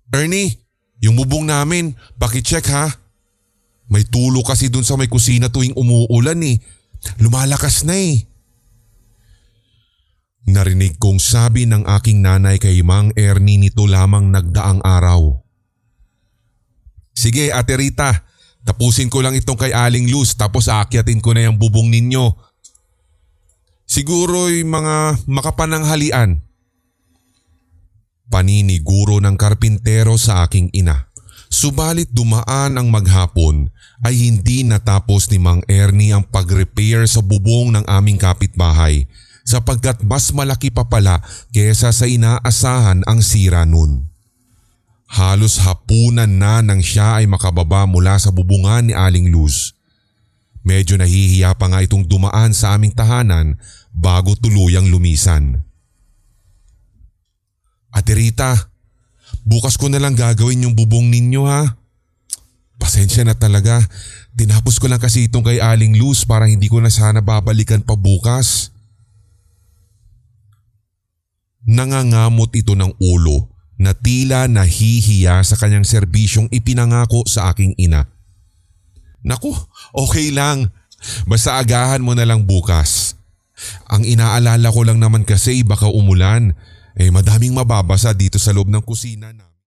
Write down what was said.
Ernie, yung bubong namin, pakicheck ha. May tulo kasi dun sa may kusina tuwing umuulan eh. Lumalakas na eh. Narinig kong sabi ng aking nanay kay Mang Ernie nito lamang nagdaang araw. Sige Ate Rita, tapusin ko lang itong kay Aling Luz tapos aakyatin ko na yung bubong ninyo. Siguro'y mga makapananghalian. Paniniguro ng karpintero sa aking ina. Subalit dumaan ang maghapon ay hindi natapos ni Mang Ernie ang pag-repair sa bubong ng aming kapitbahay sapagkat mas malaki pa pala kesa sa inaasahan ang sira nun. Halos hapunan na nang siya ay makababa mula sa bubungan ni Aling Luz. Medyo nahihiya pa nga itong dumaan sa aming tahanan bago tuluyang lumisan. Ate Rita, bukas ko na lang gagawin yung bubong ninyo ha. Pasensya na talaga, tinapos ko lang kasi itong kay Aling Luz para hindi ko na sana babalikan pa bukas. Nangangamot ito ng ulo na tila nahihiya sa kanyang serbisyong ipinangako sa aking ina. Naku, okay lang. Basta agahan mo na lang bukas. Ang inaalala ko lang naman kasi baka umulan. Madaming mababasa dito sa loob ng kusina na.